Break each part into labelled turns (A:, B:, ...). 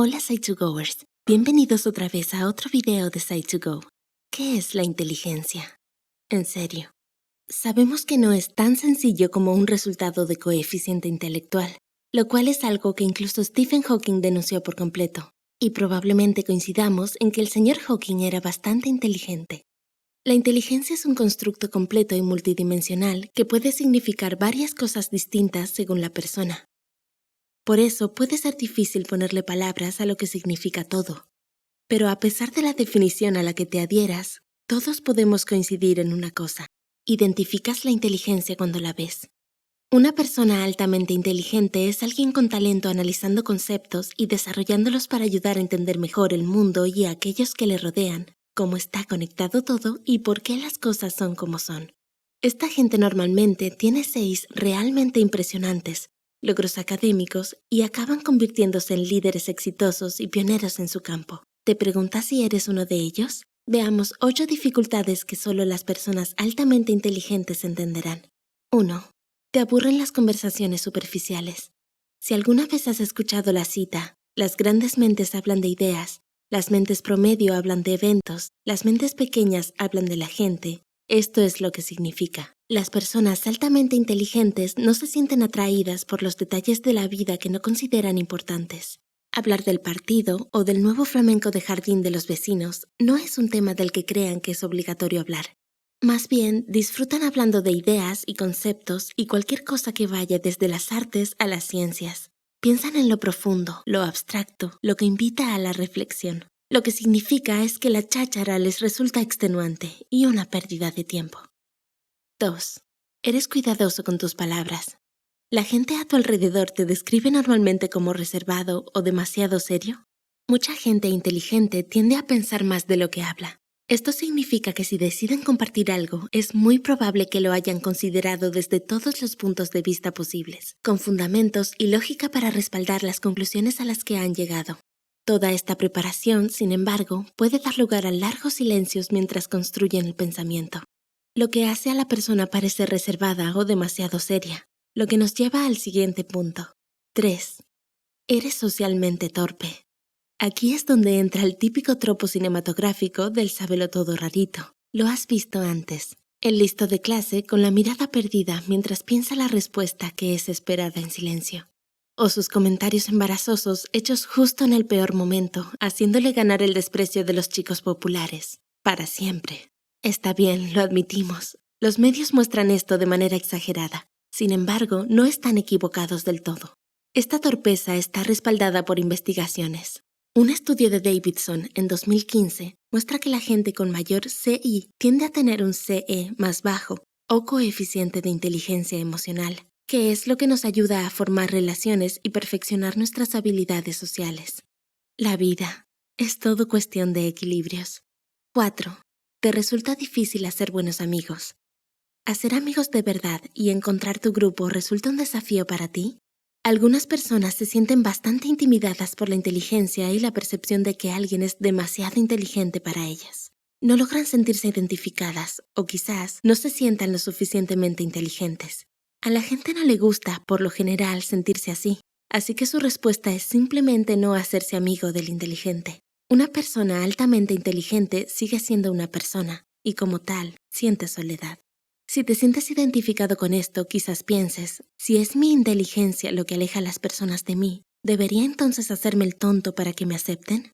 A: Hola Site2Goers, bienvenidos otra vez a otro video de Site2Go. ¿Qué es la inteligencia? En serio, sabemos que no es tan sencillo como un resultado de coeficiente intelectual, lo cual es algo que incluso Stephen Hawking denunció por completo, y probablemente coincidamos en que el señor Hawking era bastante inteligente. La inteligencia es un constructo completo y multidimensional que puede significar varias cosas distintas según la persona. Por eso puede ser difícil ponerle palabras a lo que significa todo. Pero a pesar de la definición a la que te adhieras, todos podemos coincidir en una cosa. Identificas la inteligencia cuando la ves. Una persona altamente inteligente es alguien con talento analizando conceptos y desarrollándolos para ayudar a entender mejor el mundo y a aquellos que le rodean, cómo está conectado todo y por qué las cosas son como son. Esta gente normalmente tiene 6 realmente impresionantes logros académicos y acaban convirtiéndose en líderes exitosos y pioneros en su campo. ¿Te preguntas si eres uno de ellos? Veamos 8 dificultades que solo las personas altamente inteligentes entenderán. 1. Te aburren las conversaciones superficiales. Si alguna vez has escuchado la cita, las grandes mentes hablan de ideas, las mentes promedio hablan de eventos, las mentes pequeñas hablan de la gente, esto es lo que significa. Las personas altamente inteligentes no se sienten atraídas por los detalles de la vida que no consideran importantes. Hablar del partido o del nuevo flamenco de jardín de los vecinos no es un tema del que crean que es obligatorio hablar. Más bien, disfrutan hablando de ideas y conceptos y cualquier cosa que vaya desde las artes a las ciencias. Piensan en lo profundo, lo abstracto, lo que invita a la reflexión. Lo que significa es que la cháchara les resulta extenuante y una pérdida de tiempo. 2. Eres cuidadoso con tus palabras. ¿La gente a tu alrededor te describe normalmente como reservado o demasiado serio? Mucha gente inteligente tiende a pensar más de lo que habla. Esto significa que si deciden compartir algo, es muy probable que lo hayan considerado desde todos los puntos de vista posibles, con fundamentos y lógica para respaldar las conclusiones a las que han llegado. Toda esta preparación, sin embargo, puede dar lugar a largos silencios mientras construyen el pensamiento, lo que hace a la persona parecer reservada o demasiado seria, lo que nos lleva al siguiente punto. 3. Eres socialmente torpe. Aquí es donde entra el típico tropo cinematográfico del sábelotodo rarito. Lo has visto antes. El listo de clase con la mirada perdida mientras piensa la respuesta que es esperada en silencio. O sus comentarios embarazosos hechos justo en el peor momento, haciéndole ganar el desprecio de los chicos populares. Para siempre. Está bien, lo admitimos. Los medios muestran esto de manera exagerada. Sin embargo, no están equivocados del todo. Esta torpeza está respaldada por investigaciones. Un estudio de Davidson en 2015 muestra que la gente con mayor CI tiende a tener un CE más bajo o coeficiente de inteligencia emocional, que es lo que nos ayuda a formar relaciones y perfeccionar nuestras habilidades sociales. La vida es todo cuestión de equilibrios. 4. Te resulta difícil hacer buenos amigos. ¿Hacer amigos de verdad y encontrar tu grupo resulta un desafío para ti? Algunas personas se sienten bastante intimidadas por la inteligencia y la percepción de que alguien es demasiado inteligente para ellas. No logran sentirse identificadas o quizás no se sientan lo suficientemente inteligentes. A la gente no le gusta, por lo general, sentirse así que su respuesta es simplemente no hacerse amigo del inteligente. Una persona altamente inteligente sigue siendo una persona y como tal, siente soledad. Si te sientes identificado con esto, quizás pienses, si es mi inteligencia lo que aleja a las personas de mí, ¿debería entonces hacerme el tonto para que me acepten?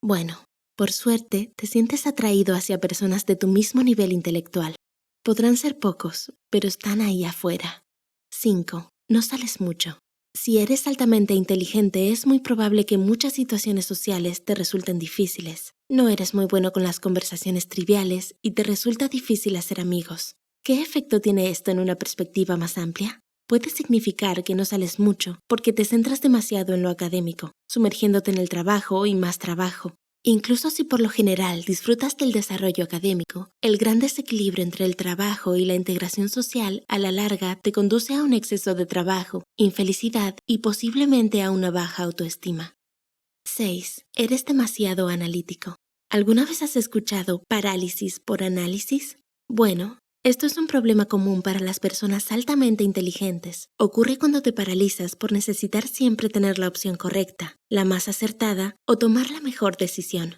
A: Bueno, por suerte, te sientes atraído hacia personas de tu mismo nivel intelectual. Podrán ser pocos, pero están ahí afuera. 5. No sales mucho. Si eres altamente inteligente, es muy probable que muchas situaciones sociales te resulten difíciles. No eres muy bueno con las conversaciones triviales y te resulta difícil hacer amigos. ¿Qué efecto tiene esto en una perspectiva más amplia? Puede significar que no sales mucho porque te centras demasiado en lo académico, sumergiéndote en el trabajo y más trabajo. Incluso si por lo general disfrutas del desarrollo académico, el gran desequilibrio entre el trabajo y la integración social a la larga te conduce a un exceso de trabajo, infelicidad y posiblemente a una baja autoestima. 6. Eres demasiado analítico. ¿Alguna vez has escuchado parálisis por análisis? Bueno, Esto es un problema común para las personas altamente inteligentes. Ocurre cuando te paralizas por necesitar siempre tener la opción correcta, la más acertada o tomar la mejor decisión.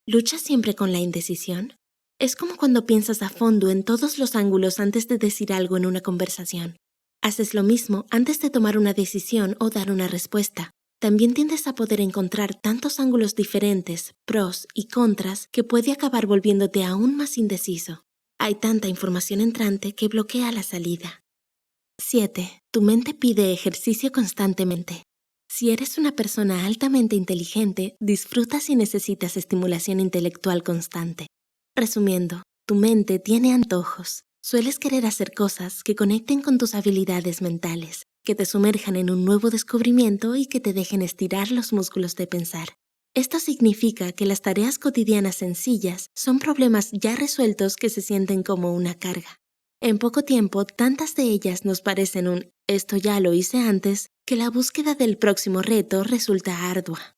A: ¿Luchas siempre con la indecisión? Es como cuando piensas a fondo en todos los ángulos antes de decir algo en una conversación. Haces lo mismo antes de tomar una decisión o dar una respuesta. También tiendes a poder encontrar tantos ángulos diferentes, pros y contras, que puede acabar volviéndote aún más indeciso. Hay tanta información entrante que bloquea la salida. 7. Tu mente pide ejercicio constantemente. Si eres una persona altamente inteligente, disfrutas y necesitas estimulación intelectual constante. Resumiendo, tu mente tiene antojos. Sueles querer hacer cosas que conecten con tus habilidades mentales, que te sumerjan en un nuevo descubrimiento y que te dejen estirar los músculos de pensar. Esto significa que las tareas cotidianas sencillas son problemas ya resueltos que se sienten como una carga. En poco tiempo, tantas de ellas nos parecen un «esto ya lo hice antes» que la búsqueda del próximo reto resulta ardua.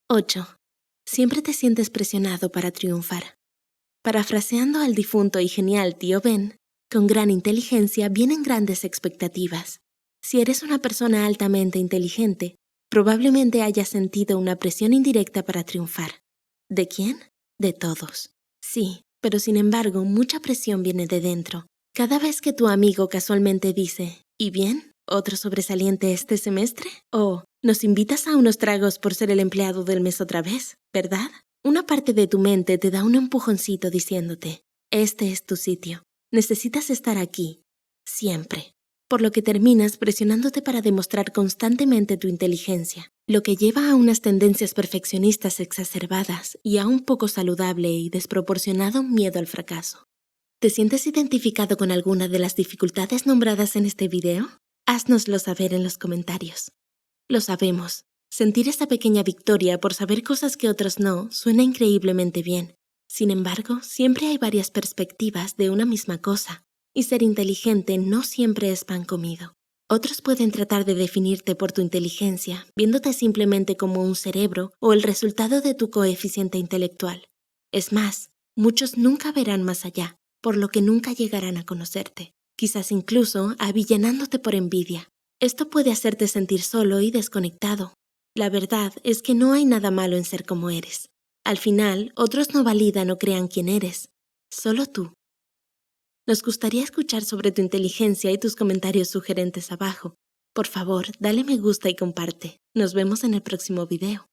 A: 8. Siempre te sientes presionado para triunfar. Parafraseando al difunto y genial tío Ben, con gran inteligencia vienen grandes expectativas. Si eres una persona altamente inteligente, probablemente hayas sentido una presión indirecta para triunfar. ¿De quién? De todos. Sí, pero sin embargo, mucha presión viene de dentro. Cada vez que tu amigo casualmente dice, ¿y bien? ¿Otro sobresaliente este semestre? O, ¿nos invitas a unos tragos por ser el empleado del mes otra vez? ¿Verdad? Una parte de tu mente te da un empujoncito diciéndote, este es tu sitio. Necesitas estar aquí. Siempre. Por lo que terminas presionándote para demostrar constantemente tu inteligencia, lo que lleva a unas tendencias perfeccionistas exacerbadas y a un poco saludable y desproporcionado miedo al fracaso. ¿Te sientes identificado con alguna de las dificultades nombradas en este video? Haznoslo saber en los comentarios. Lo sabemos. Sentir esa pequeña victoria por saber cosas que otros no suena increíblemente bien. Sin embargo, siempre hay varias perspectivas de una misma cosa. Y ser inteligente no siempre es pan comido. Otros pueden tratar de definirte por tu inteligencia, viéndote simplemente como un cerebro o el resultado de tu coeficiente intelectual. Es más, muchos nunca verán más allá, por lo que nunca llegarán a conocerte, quizás incluso avillanándote por envidia. Esto puede hacerte sentir solo y desconectado. La verdad es que no hay nada malo en ser como eres. Al final, otros no validan o crean quién eres, solo tú. Nos gustaría escuchar sobre tu inteligencia y tus comentarios sugerentes abajo. Por favor, dale me gusta y comparte. Nos vemos en el próximo video.